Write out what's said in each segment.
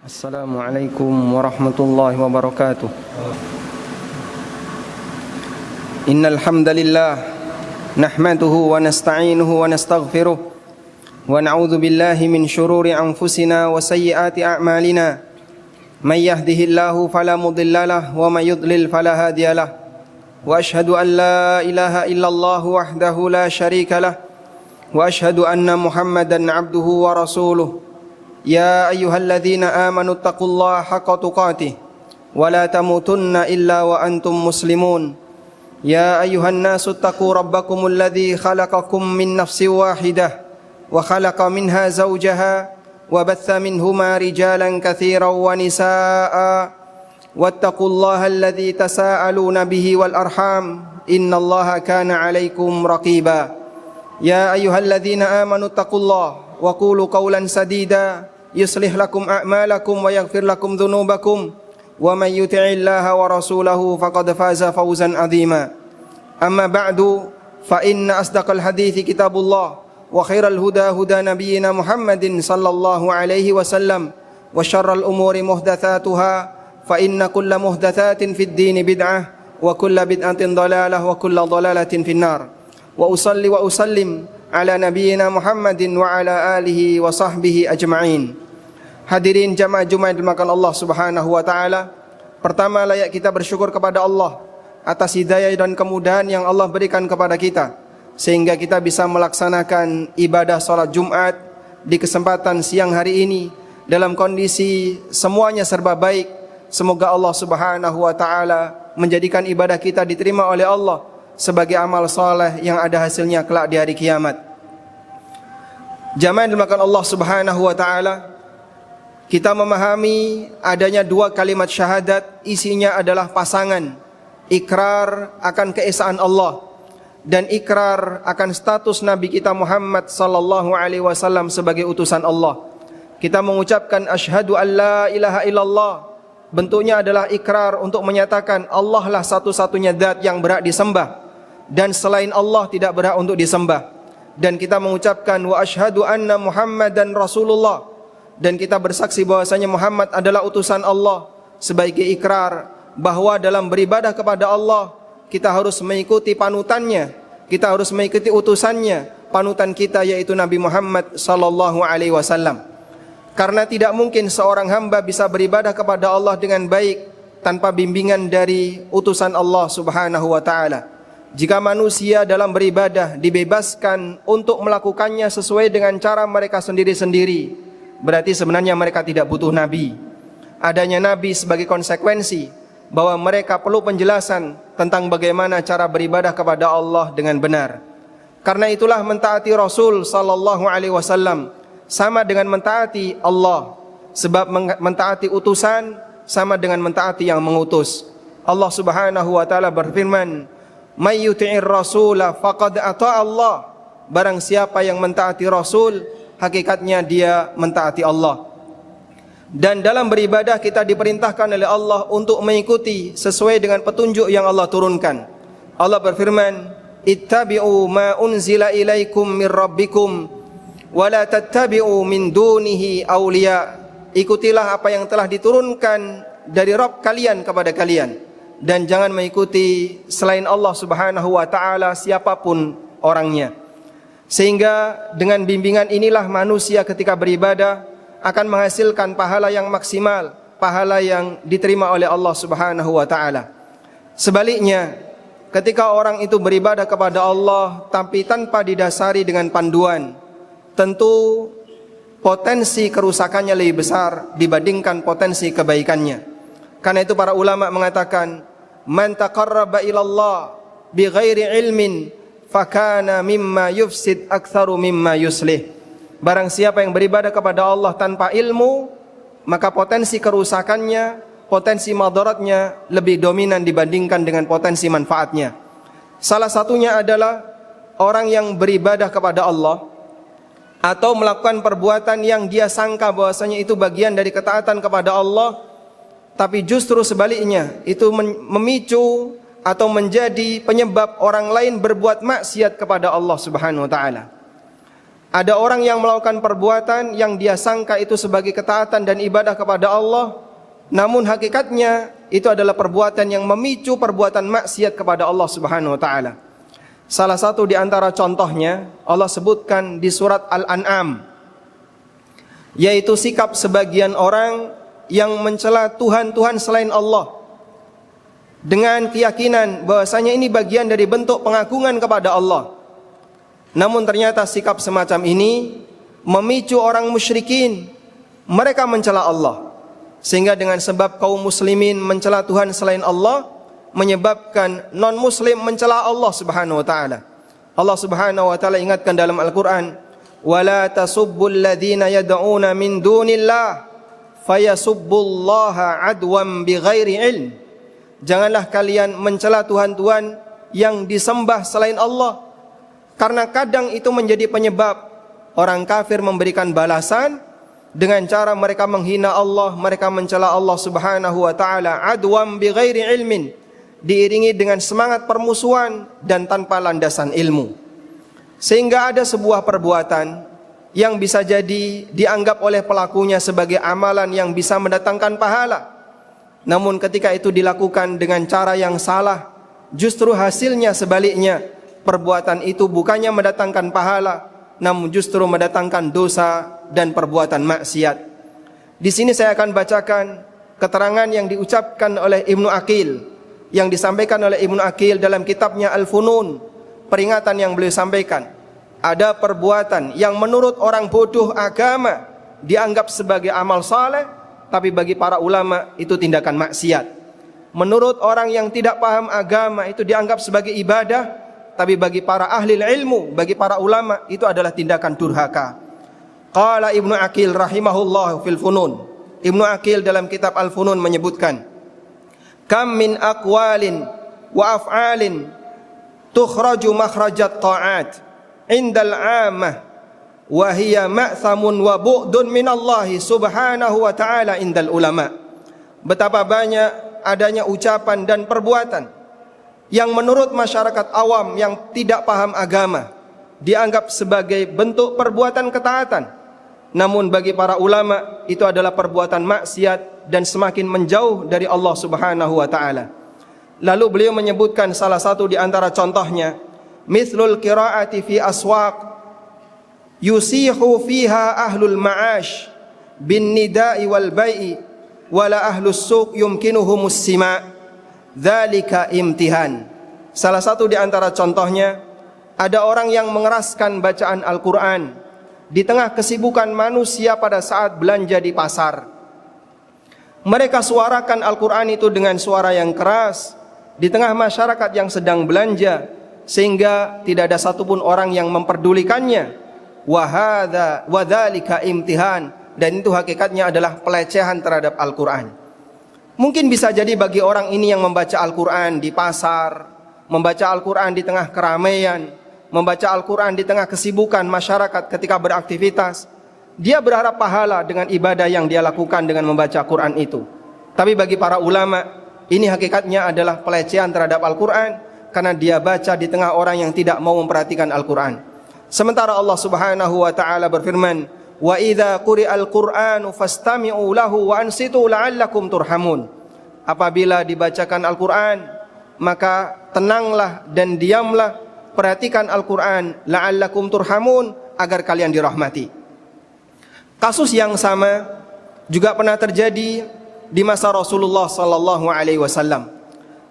Assalamualaikum warahmatullahi wabarakatuh. Innal hamdalillah nahmaduhu wa nasta'inuhu wa nastaghfiruh wa na'udzu billahi min shururi anfusina wa sayyiati a'malina. May yahdihillahu fala mudhillalah wa may yudlil fala hadiyalah. Wa ashhadu an la ilaha illallah wahdahu la syarikalah wa ashhadu anna Muhammadan 'abduhu wa rasuluh. Ya ayyuhalladzina amanu taqullaha haqqa tuqatih wa la tamutunna illa wa antum muslimun. Ya ayyuhan nasu taqu rabbakumul ladzi khalaqakum min nafsin wahidah wa khalaqa minha zawjaha wa batha minhuma rijalan katsiran wa nisaa'a wattaqullaha alladzi tasaaluna bihi wal arham innallaha kana 'alaikum raqiba. Ya ayyuhalladzina amanu taqullaha wa qulu qawlan sadida yuslih lakum a'malakum wa yaghfir lakum dhunubakum wa may yuti'illaha wa rasulahu faqad faza fawzan 'azima. Amma ba'du fa inna asdaqal hadithi kitabullah wa khairal huda huda nabiyyina Muhammadin sallallahu alaihi wasallam wa syarral umuri muhdatsatuha fa inna kulla muhdatsatin fid dini bid'ah wa kulla bid'atin dhalalah wa kulla dhalalatin finnar. Wa usalli wa usallim ala nabiyyina Muhammadin wa ala alihi wa sahbihi ajma'in. Hadirin jamaah Jumat dimakan Allah Subhanahu wa taala. Pertama, layak kita bersyukur kepada Allah atas hidayah dan kemudahan yang Allah berikan kepada kita sehingga kita bisa melaksanakan ibadah salat Jumat di kesempatan siang hari ini dalam kondisi semuanya serba baik. Semoga Allah Subhanahu wa taala menjadikan ibadah kita diterima oleh Allah sebagai amal saleh yang ada hasilnya kelak di hari kiamat. Jamaah dimakan Allah Subhanahu wa taala, kita memahami adanya dua kalimat syahadat, isinya adalah pasangan, ikrar akan keesaan Allah dan ikrar akan status Nabi kita Muhammad sallallahu alaihi wasallam sebagai utusan Allah. Kita mengucapkan asyhadu an la ilaha illallah, bentuknya adalah ikrar untuk menyatakan Allah lah satu-satunya zat yang berhak disembah dan selain Allah tidak berhak untuk disembah. Dan kita mengucapkan wa asyhadu anna Muhammadan Rasulullah, dan kita bersaksi bahwasanya Muhammad adalah utusan Allah sebagai ikrar bahwa dalam beribadah kepada Allah kita harus mengikuti panutannya, kita harus mengikuti utusannya, panutan kita yaitu Nabi Muhammad sallallahu alaihi wasallam. Karena tidak mungkin seorang hamba bisa beribadah kepada Allah dengan baik tanpa bimbingan dari utusan Allah Subhanahu wa taala. Jika manusia dalam beribadah dibebaskan untuk melakukannya sesuai dengan cara mereka sendiri-sendiri, berarti sebenarnya mereka tidak butuh Nabi. Adanya Nabi sebagai konsekuensi bahwa mereka perlu penjelasan tentang bagaimana cara beribadah kepada Allah dengan benar. Karena itulah mentaati Rasul sallallahu alaihi wasallam sama dengan mentaati Allah, sebab mentaati utusan sama dengan mentaati yang mengutus. Allah Subhanahu wa taala berfirman, "May yuti'ir rasula faqad ata'a Allah." Barang siapa yang mentaati Rasul, hakikatnya dia mentaati Allah. Dan dalam beribadah kita diperintahkan oleh Allah untuk mengikuti sesuai dengan petunjuk yang Allah turunkan. Allah berfirman, "Ittabi'u ma unzila ilaikum mir rabbikum wa la tattabi'u min dunihi awliya." Ikutilah apa yang telah diturunkan dari Rabb kalian kepada kalian dan jangan mengikuti selain Allah Subhanahu wa taala siapapun orangnya. Sehingga dengan bimbingan inilah manusia ketika beribadah akan menghasilkan pahala yang maksimal, pahala yang diterima oleh Allah Subhanahu wa taala. Sebaliknya, ketika orang itu beribadah kepada Allah tapi tanpa didasari dengan panduan, tentu potensi kerusakannya lebih besar dibandingkan potensi kebaikannya. Karena itu para ulama mengatakan, man taqarraba ilallah bighairi ilmin fakana mimma yufsid aktsaru mimma yuslih. Barang siapa yang beribadah kepada Allah tanpa ilmu, maka potensi kerusakannya, potensi madaratnya lebih dominan dibandingkan dengan potensi manfaatnya. Salah satunya adalah orang yang beribadah kepada Allah atau melakukan perbuatan yang dia sangka bahwasanya itu bagian dari ketaatan kepada Allah, tapi justru sebaliknya itu memicu atau menjadi penyebab orang lain berbuat maksiat kepada Allah Subhanahu wa taala. Ada orang yang melakukan perbuatan yang dia sangka itu sebagai ketaatan dan ibadah kepada Allah, namun hakikatnya itu adalah perbuatan yang memicu perbuatan maksiat kepada Allah Subhanahu wa taala. Salah satu di antara contohnya Allah sebutkan di surat Al-An'am, yaitu sikap sebagian orang yang mencela Tuhan-Tuhan selain Allah dengan keyakinan bahwasanya ini bagian dari bentuk pengagungan kepada Allah. Namun ternyata sikap semacam ini memicu orang musyrikin, mereka mencela Allah, sehingga dengan sebab kaum muslimin mencela Tuhan selain Allah, menyebabkan non muslim mencela Allah Subhanahu wa taala. Allah Subhanahu wa taala ingatkan dalam Al-Qur'an, "Wala tasubbul ladzina yad'una min dunillah fayasubbullaha adwan bighairi ilm." Janganlah kalian mencela Tuhan-Tuhan yang disembah selain Allah, karena kadang itu menjadi penyebab orang kafir memberikan balasan dengan cara mereka menghina Allah, mereka mencela Allah Subhanahu wa taala adwam bighairi ilmin, diiringi dengan semangat permusuhan dan tanpa landasan ilmu. Sehingga ada sebuah perbuatan yang bisa jadi dianggap oleh pelakunya sebagai amalan yang bisa mendatangkan pahala. Namun ketika itu dilakukan dengan cara yang salah, justru hasilnya sebaliknya. Perbuatan itu bukannya mendatangkan pahala, namun justru mendatangkan dosa dan perbuatan maksiat. Di sini saya akan bacakan keterangan yang diucapkan oleh Ibnu Aqil, yang disampaikan oleh Ibnu Aqil dalam kitabnya Al-Funun. Peringatan yang beliau sampaikan, ada perbuatan yang menurut orang bodoh agama dianggap sebagai amal saleh, tapi bagi para ulama itu tindakan maksiat. Menurut orang yang tidak paham agama itu dianggap sebagai ibadah, tapi bagi para ahli ilmu, bagi para ulama itu adalah tindakan durhaka. Qala Ibnu Aqil rahimahullah fil Funun. Ibnu Aqil dalam kitab Al-Funun menyebutkan, "Kam min aqwalin wa af'alin tukhraju makhrajat ta'at indal 'ammah wa hiya ma'thamun wa bu'dun min Allah Subhanahu wa ta'ala indal ulama." Betapa banyak adanya ucapan dan perbuatan yang menurut masyarakat awam yang tidak paham agama dianggap sebagai bentuk perbuatan ketaatan, namun bagi para ulama itu adalah perbuatan maksiat dan semakin menjauh dari Allah Subhanahu wa taala. Lalu beliau menyebutkan salah satu di antara contohnya, mithlul qiraati fi aswaq yusihu fiha ahlul ma'ash bin nida'i wal bai'i wala ahlus suq yumkinuhumus sima'. Dzalika imtihan. Salah satu di antara contohnya, ada orang yang mengeraskan bacaan Al-Quran di tengah kesibukan manusia pada saat belanja di pasar. Mereka suarakan Al-Quran itu dengan suara yang keras di tengah masyarakat yang sedang belanja, sehingga tidak ada satupun orang yang memperdulikannya. Wa dzalika imtihan, dan itu hakikatnya adalah pelecehan terhadap Al-Quran. Mungkin bisa jadi bagi orang ini yang membaca Al-Quran di pasar, membaca Al-Quran di tengah keramaian, membaca Al-Quran di tengah kesibukan masyarakat ketika beraktivitas, dia berharap pahala dengan ibadah yang dia lakukan dengan membaca Quran itu. Tapi bagi para ulama, ini hakikatnya adalah pelecehan terhadap Al-Quran, karena dia baca di tengah orang yang tidak mau memperhatikan Al-Quran. Sementara Allah Subhanahu wa ta'ala berfirman, "Wa idza quri'al Qur'anu fastami'u lahu wa ansitu la'allakum turhamun." Apabila dibacakan Al-Qur'an, maka tenanglah dan diamlah, perhatikan Al-Qur'an, la'allakum turhamun, agar kalian dirahmati. Kasus yang sama juga pernah terjadi di masa Rasulullah sallallahu alaihi wasallam.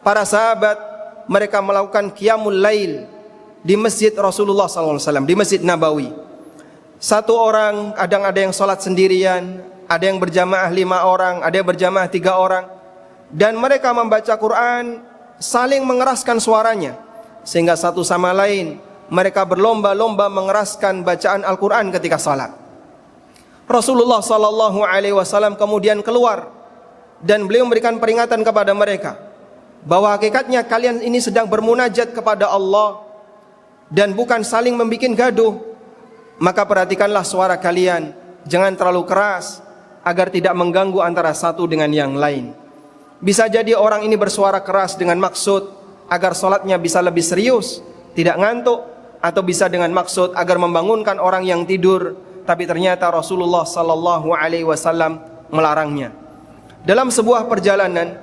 Para sahabat mereka melakukan qiyamul lail di masjid Rasulullah sallallahu alaihi wasallam, di Masjid Nabawi. Satu orang, kadang ada yang sholat sendirian, ada yang berjamaah 5 orang, ada yang berjamaah 3 orang, dan mereka membaca Quran saling mengeraskan suaranya, sehingga satu sama lain mereka berlomba-lomba mengeraskan bacaan Al-Quran ketika sholat. Rasulullah sallallahu alaihi wasallam kemudian keluar dan beliau memberikan peringatan kepada mereka bahwa hakikatnya kalian ini sedang bermunajat kepada Allah dan bukan saling membuat gaduh. Maka perhatikanlah suara kalian, jangan terlalu keras agar tidak mengganggu antara satu dengan yang lain. Bisa jadi orang ini bersuara keras dengan maksud agar sholatnya bisa lebih serius, tidak ngantuk, atau bisa dengan maksud agar membangunkan orang yang tidur, tapi ternyata Rasulullah sallallahu alaihi wasallam melarangnya. Dalam sebuah perjalanan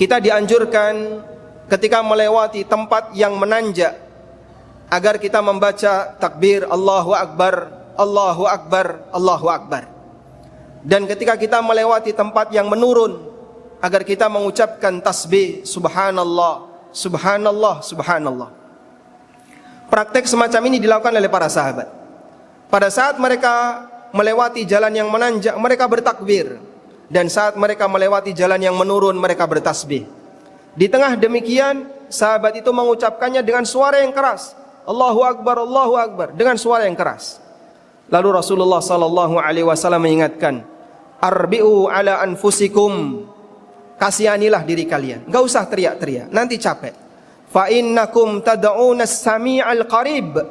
kita dianjurkan ketika melewati tempat yang menanjak agar kita membaca takbir Allahu Akbar, Allahu Akbar, Allahu Akbar. Dan ketika kita melewati tempat yang menurun agar kita mengucapkan tasbih Subhanallah, Subhanallah, Subhanallah. Praktek semacam ini dilakukan oleh para sahabat. Pada saat mereka melewati jalan yang menanjak, mereka bertakbir. Dan saat mereka melewati jalan yang menurun, mereka bertasbih. Di tengah demikian, sahabat itu mengucapkannya dengan suara yang keras. Allahu Akbar, Allahu Akbar, dengan suara yang keras. Lalu Rasulullah sallallahu alaihi wasallam mengingatkan, Arbi'u ala anfusikum, kasihanilah diri kalian. Enggak usah teriak-teriak, nanti capek. Fa innakum tad'una as-sami'al qarib.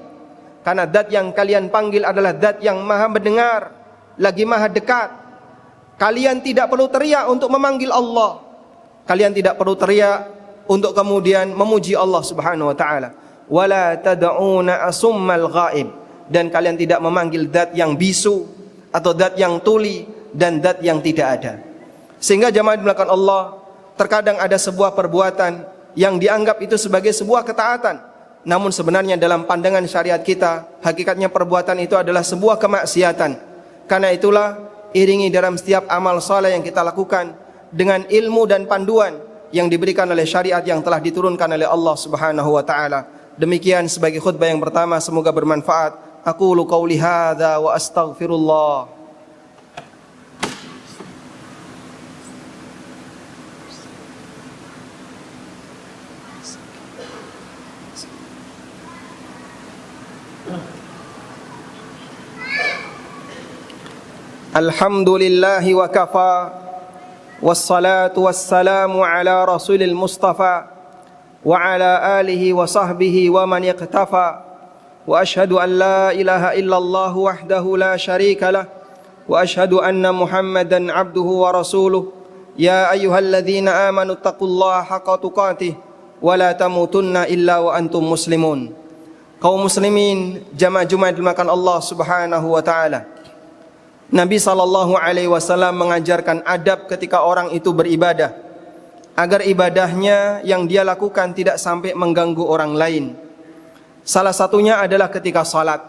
Karena zat yang kalian panggil adalah zat yang maha mendengar, lagi maha dekat. Kalian tidak perlu teriak untuk memanggil Allah. Kalian tidak perlu teriak untuk kemudian memuji Allah Subhanahu wa taala. Wala tad'una asummal ghaib. Dan kalian tidak memanggil zat yang bisu atau zat yang tuli dan zat yang tidak ada. Sehingga jamaah dimulakan Allah, terkadang ada sebuah perbuatan yang dianggap itu sebagai sebuah ketaatan, namun sebenarnya dalam pandangan syariat kita, hakikatnya perbuatan itu adalah sebuah kemaksiatan. Karena itulah, iringi dalam setiap amal saleh yang kita lakukan dengan ilmu dan panduan yang diberikan oleh syariat yang telah diturunkan oleh Allah Subhanahu wa taala. Demikian sebagai khutbah yang pertama, semoga bermanfaat. Aqulu qauli hadza wa astaghfirullah. Alhamdulillahi wa kafa, wassalatu wassalamu ala rasulil mustafa, wa ala alihi wa sahbihi wa man iqtafa, wa ashhadu an la ilaha illallah wahdahu la sharika lah, wa ashhadu anna muhammadan abduhu wa rasuluh. Ya ayyuhalladzina amanu taqullaha haqqa tuqatih, wa la tamutunna illa wa antum muslimun. Kaum muslimin, jamaah Jumat dimakan Allah Subhanahu wa taala. Nabi sallallahu alaihi wasallam mengajarkan adab ketika orang itu beribadah, agar ibadahnya yang dia lakukan tidak sampai mengganggu orang lain. Salah satunya adalah ketika salat.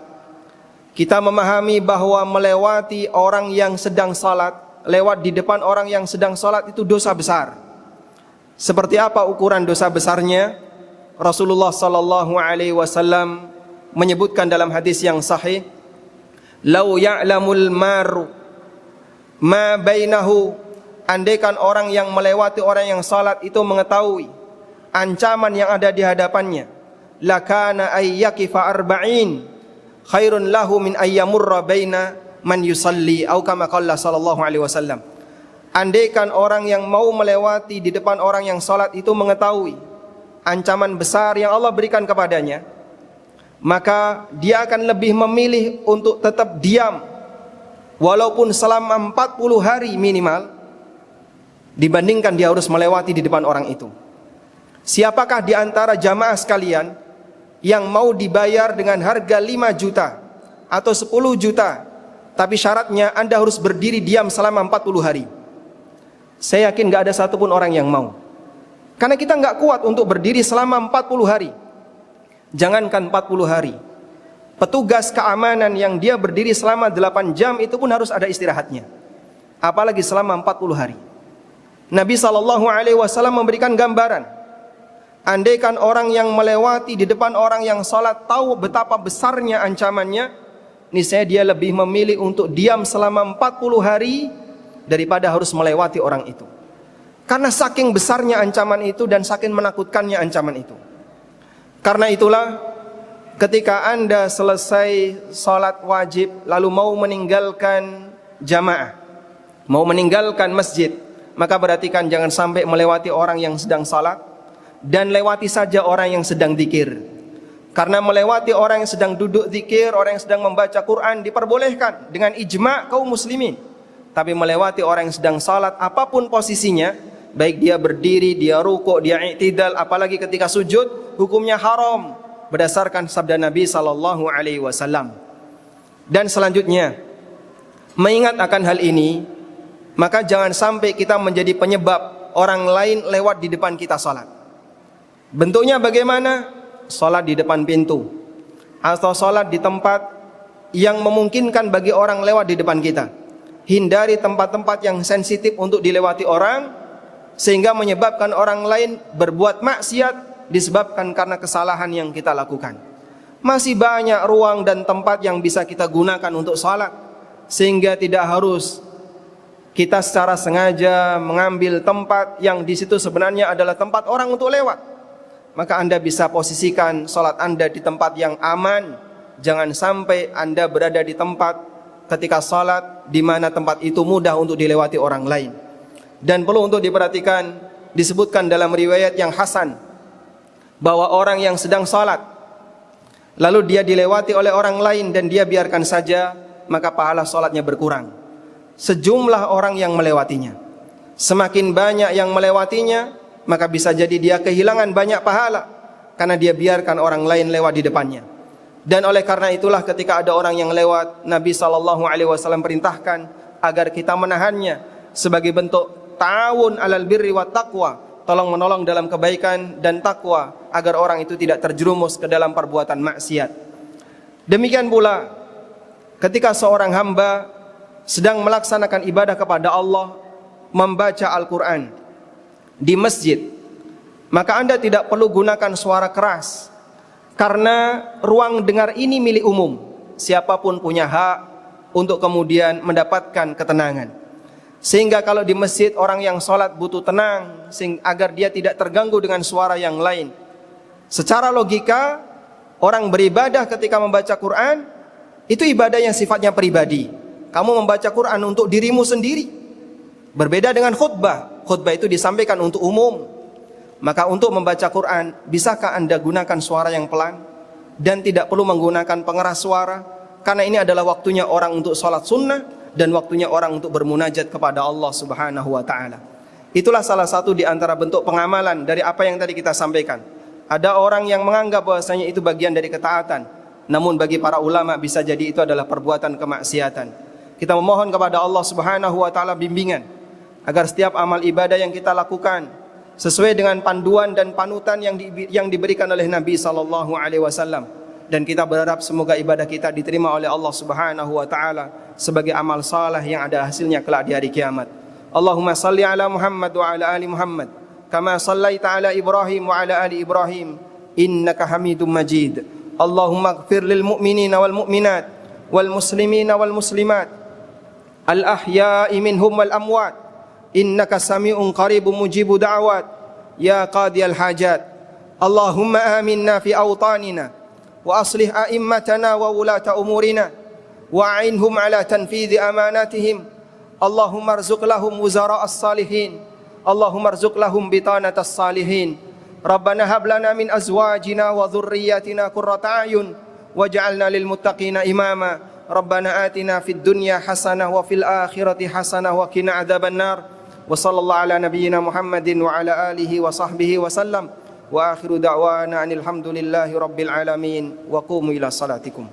Kita memahami bahwa melewati orang yang sedang salat, lewat di depan orang yang sedang salat itu dosa besar. Seperti apa ukuran dosa besarnya? Rasulullah sallallahu alaihi wasallam menyebutkan dalam hadis yang sahih, Lau ya'lamul maru ma bainahu, andaikan orang yang melewati orang yang salat itu mengetahui ancaman yang ada di hadapannya, lakana ayyakifa arba'in khairun lahu min ayyamurra baina man yusalli, atau kama qala sallallahu alaihi wasallam. Andaikan orang yang mau melewati di depan orang yang salat itu mengetahui ancaman besar yang Allah berikan kepadanya, maka dia akan lebih memilih untuk tetap diam walaupun selama 40 hari minimal, dibandingkan dia harus melewati di depan orang itu. Siapakah di antara jamaah sekalian yang mau dibayar dengan harga 5 juta atau 10 juta, tapi syaratnya Anda harus berdiri diam selama 40 hari? Saya yakin gak ada satupun orang yang mau. Karena kita gak kuat untuk berdiri selama 40 hari. Jangankan 40 hari, petugas keamanan yang dia berdiri selama 8 jam itu pun harus ada istirahatnya, apalagi selama 40 hari. Nabi SAW memberikan gambaran, andaikan orang yang melewati di depan orang yang salat tahu betapa besarnya ancamannya, niscaya dia lebih memilih untuk diam selama 40 hari daripada harus melewati orang itu. Karena saking besarnya ancaman itu dan saking menakutkannya ancaman itu. Karena itulah, ketika Anda selesai salat wajib lalu mau meninggalkan jamaah, mau meninggalkan masjid, maka perhatikan jangan sampai melewati orang yang sedang salat, dan lewati saja orang yang sedang zikir. Karena melewati orang yang sedang duduk zikir, orang yang sedang membaca Quran diperbolehkan dengan ijma' kaum muslimin. Tapi melewati orang yang sedang salat, apapun posisinya, baik dia berdiri, dia rukuk, dia i'tidal, apalagi ketika sujud, hukumnya haram. berdasarkan sabda Nabi sallallahu alaihi wasallam. Dan selanjutnya, mengingat akan hal ini, maka jangan sampai kita menjadi penyebab orang lain lewat di depan kita salat. Bentuknya bagaimana? Salat di depan pintu atau salat di tempat yang memungkinkan bagi orang lewat di depan kita. Hindari tempat-tempat yang sensitif untuk dilewati orang, sehingga menyebabkan orang lain berbuat maksiat disebabkan karena kesalahan yang kita lakukan. Masih banyak ruang dan tempat yang bisa kita gunakan untuk salat, sehingga tidak harus kita secara sengaja mengambil tempat yang di situ sebenarnya adalah tempat orang untuk lewat. Maka Anda bisa posisikan salat Anda di tempat yang aman. Jangan sampai Anda berada di tempat ketika salat di mana tempat itu mudah untuk dilewati orang lain. Dan perlu untuk diperhatikan, disebutkan dalam riwayat yang hasan bahwa orang yang sedang salat lalu dia dilewati oleh orang lain dan dia biarkan saja, maka pahala salatnya berkurang sejumlah orang yang melewatinya. Semakin banyak yang melewatinya, maka bisa jadi dia kehilangan banyak pahala karena dia biarkan orang lain lewat di depannya. Dan oleh karena itulah ketika ada orang yang lewat, Nabi SAW perintahkan agar kita menahannya sebagai bentuk ta'awun alal birri wat taqwa, tolong menolong dalam kebaikan dan takwa, agar orang itu tidak terjerumus ke dalam perbuatan maksiat. Demikian pula ketika seorang hamba sedang melaksanakan ibadah kepada Allah, membaca Al-Quran di masjid, maka Anda tidak perlu gunakan suara keras, karena ruang dengar ini milik umum. Siapapun punya hak untuk kemudian mendapatkan ketenangan. Sehingga kalau di masjid orang yang sholat butuh tenang, agar dia tidak terganggu dengan suara yang lain. Secara logika, orang beribadah ketika membaca Quran itu ibadah yang sifatnya pribadi. Kamu membaca Quran untuk dirimu sendiri. Berbeda dengan khutbah. Khutbah itu disampaikan untuk umum. Maka untuk membaca Quran, bisakah Anda gunakan suara yang pelan dan tidak perlu menggunakan pengeras suara? Karena ini adalah waktunya orang untuk sholat sunnah dan waktunya orang untuk bermunajat kepada Allah Subhanahu wa ta'ala. Itulah salah satu di antara bentuk pengamalan dari apa yang tadi kita sampaikan. Ada orang yang menganggap bahwasanya itu bagian dari ketaatan, namun bagi para ulama bisa jadi itu adalah perbuatan kemaksiatan. Kita memohon kepada Allah Subhanahu wa ta'ala bimbingan agar setiap amal ibadah yang kita lakukan sesuai dengan panduan dan panutan yang diberikan oleh Nabi sallallahu alaihi wasallam, dan kita berharap semoga ibadah kita diterima oleh Allah Subhanahu wa taala sebagai amal saleh yang ada hasilnya kelak di hari kiamat. Allahumma salli ala Muhammad wa ala ali Muhammad kama sallaita ala Ibrahim wa ala ali Ibrahim innaka Hamidum Majid. Allahumma ighfir lil mu'minina wal mu'minat wal muslimina wal muslimat al ahya'i minhum wal amwat innaka sami'un qaribun mujibu da'wat ya qadiyal hajat. Allahumma aminna fi awtanina wa aslih a'immatana wa wulata umurina wa a'inhum ala tanfidhi amanatihim. Allahumma arzuq lahum wuzara'as salihin. Allahumma arzuq lahum bitanatas salihin. Rabbana hab lana min azwajina wa dhurriyyatina qurrata a'yun waj'alna lil muttaqina imama. Rabbana atina fid dunya hasanah wa fil akhirati hasanah wa qina adzabannar. Wa sallallahu ala nabiyyina Muhammadin wa ala alihi wa sahbihi wa sallam. Wa akhiru da'wana anil hamdulillahi rabbil alamin. Wa qumu ila salatikum.